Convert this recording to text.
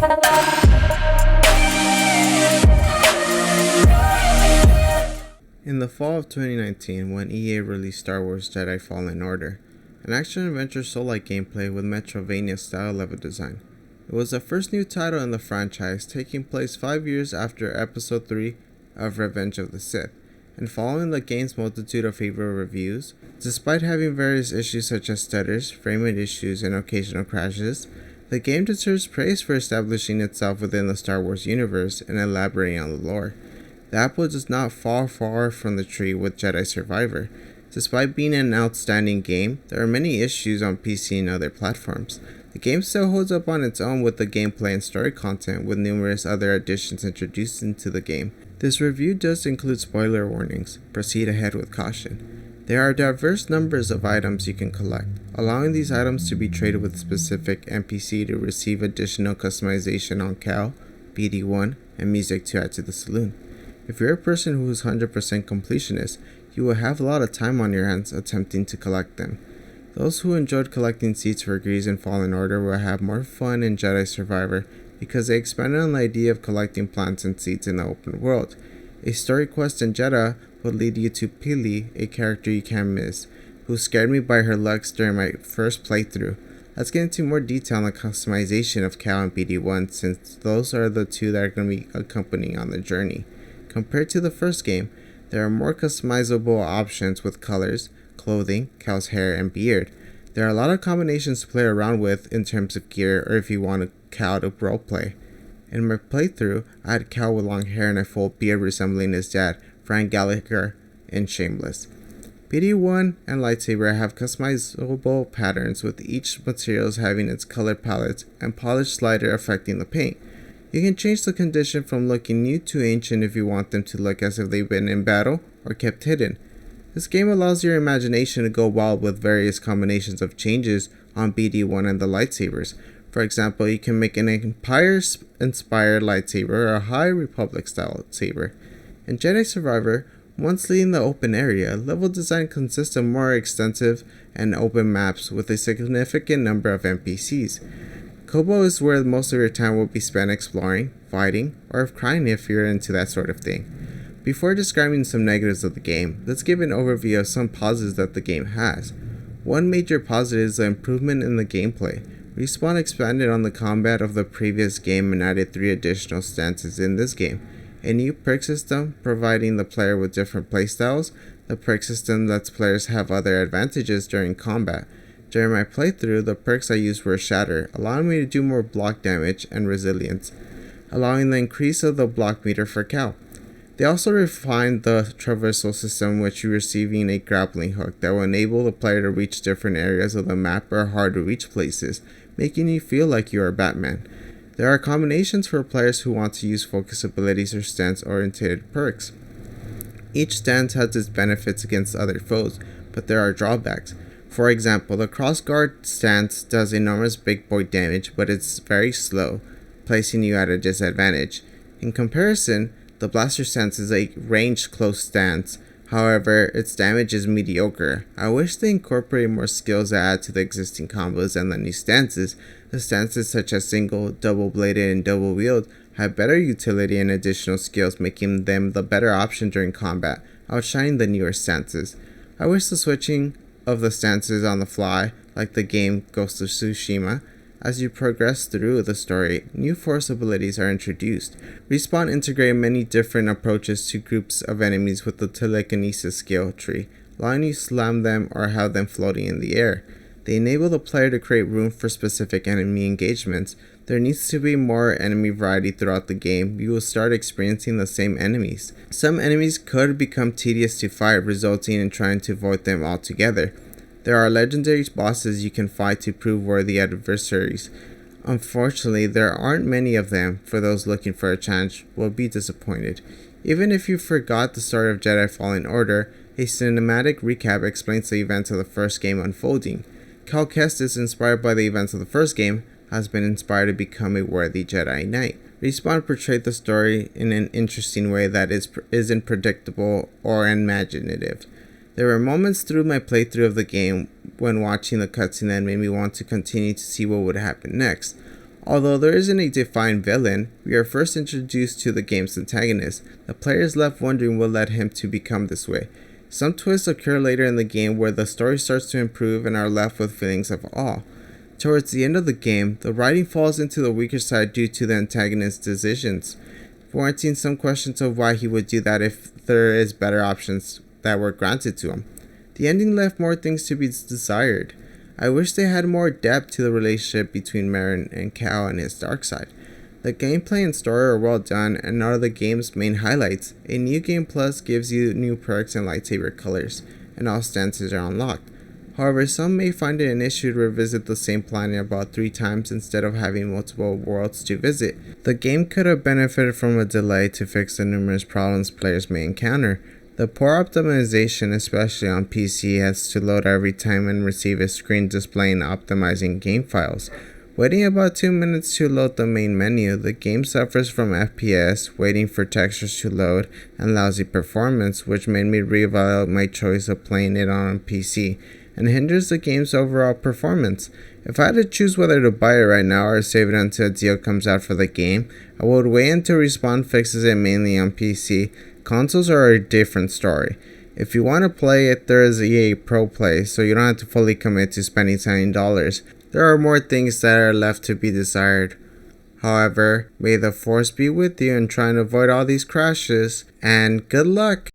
In the fall of 2019, when EA released Star Wars Jedi Fallen Order, an action-adventure soul-like gameplay with Metroidvania-style level design. It was the first new title in the franchise, taking place 5 years after Episode 3 of Revenge of the Sith, and following the game's multitude of favorable reviews. Despite having various issues such as stutters, frame rate issues, and occasional crashes, the game deserves praise for establishing itself within the Star Wars universe and elaborating on the lore. The apple does not fall far from the tree with Jedi Survivor. Despite being an outstanding game, there are many issues on PC and other platforms. The game still holds up on its own with the gameplay and story content, with numerous other additions introduced into the game. This review does include spoiler warnings. Proceed ahead with caution. There are diverse numbers of items you can collect, allowing these items to be traded with specific NPC to receive additional customization on Cal, BD1, and music to add to the saloon. If you're a person who is 100% completionist, you will have a lot of time on your hands attempting to collect them. Those who enjoyed collecting seeds for Grease in Fallen Order will have more fun in Jedi Survivor because they expanded on the idea of collecting plants and seeds in the open world. A story quest in Jeddah would lead you to Pili, a character you can't miss, who scared me by her looks during my first playthrough. Let's get into more detail on the customization of Cal and BD1, since those are the two that are going to be accompanying on the journey. Compared to the first game, there are more customizable options with colors, clothing, Cal's hair, and beard. There are a lot of combinations to play around with in terms of gear or if you want Cal to roleplay. In my playthrough, I had Cal with long hair and a full beard resembling his dad, Frank Gallagher, in Shameless. BD1 and Lightsaber have customizable patterns with each materials having its color palettes and polished slider affecting the paint. You can change the condition from looking new to ancient if you want them to look as if they've been in battle or kept hidden. This game allows your imagination to go wild with various combinations of changes on BD1 and the lightsabers. For example, you can make an Empire-inspired lightsaber or a High Republic-style saber. In Jedi Survivor, once leaving the open area, level design consists of more extensive and open maps with a significant number of NPCs. Koboh is where most of your time will be spent exploring, fighting, or crying if you're into that sort of thing. Before describing some negatives of the game, let's give an overview of some positives that the game has. One major positive is the improvement in the gameplay. Respawn expanded on the combat of the previous game and added 3 additional stances in this game. A new perk system, providing the player with different playstyles. The perk system lets players have other advantages during combat. During my playthrough, the perks I used were Shatter, allowing me to do more block damage, and Resilience, allowing the increase of the block meter for Cal. They also refined the traversal system, which you're receiving a grappling hook that will enable the player to reach different areas of the map or hard to reach places, making you feel like you are Batman. There are combinations for players who want to use focus abilities or stance-oriented perks. Each stance has its benefits against other foes, but there are drawbacks. For example, the crossguard stance does enormous big boy damage, but it's very slow, placing you at a disadvantage. In comparison, the blaster stance is a ranged close stance, however, its damage is mediocre. I wish they incorporated more skills that add to the existing combos and the new stances. The stances such as single, double-bladed, and double-wield have better utility and additional skills, making them the better option during combat, outshining the newer stances. I wish the switching of the stances on the fly, like the game Ghost of Tsushima. As you progress through the story, new force abilities are introduced. Respawn integrated many different approaches to groups of enemies with the telekinesis skill tree, allowing you to slam them or have them floating in the air. They enable the player to create room for specific enemy engagements. There needs to be more enemy variety throughout the game. You will start experiencing the same enemies. Some enemies could become tedious to fight, resulting in trying to avoid them altogether. There are legendary bosses you can fight to prove worthy adversaries. Unfortunately, there aren't many of them. For those looking for a challenge, will be disappointed. Even if you forgot the start of Jedi Fallen Order, a cinematic recap explains the events of the first game unfolding. Cal Kestis, inspired by the events of the first game, has been inspired to become a worthy Jedi Knight. Respawn portrayed the story in an interesting way that isn't predictable or imaginative. There were moments through my playthrough of the game when watching the cutscene that made me want to continue to see what would happen next. Although there isn't a defined villain, we are first introduced to the game's antagonist. The player is left wondering what led him to become this way. Some twists occur later in the game where the story starts to improve and are left with feelings of awe. Towards the end of the game, the writing falls into the weaker side due to the antagonist's decisions, warranting some questions of why he would do that if there is better options that were granted to him. The ending left more things to be desired. I wish they had more depth to the relationship between Marin and Cal and his dark side. The gameplay and story are well done and are the game's main highlights. A new game plus gives you new perks and lightsaber colors, and all stances are unlocked. However, some may find it an issue to revisit the same planet about 3 times instead of having multiple worlds to visit. The game could have benefited from a delay to fix the numerous problems players may encounter. The poor optimization, especially on PC, has to load every time and receive a screen displaying optimizing game files. Waiting about 2 minutes to load the main menu, the game suffers from FPS, waiting for textures to load, and lousy performance, which made me reevaluate my choice of playing it on PC, and hinders the game's overall performance. If I had to choose whether to buy it right now or save it until a deal comes out for the game, I would wait until Respawn fixes it mainly on PC. Consoles are a different story. If you want to play it, there is EA Pro Play, so you don't have to fully commit to spending $70. There are more things that are left to be desired. However, may the force be with you in trying to avoid all these crashes, and good luck!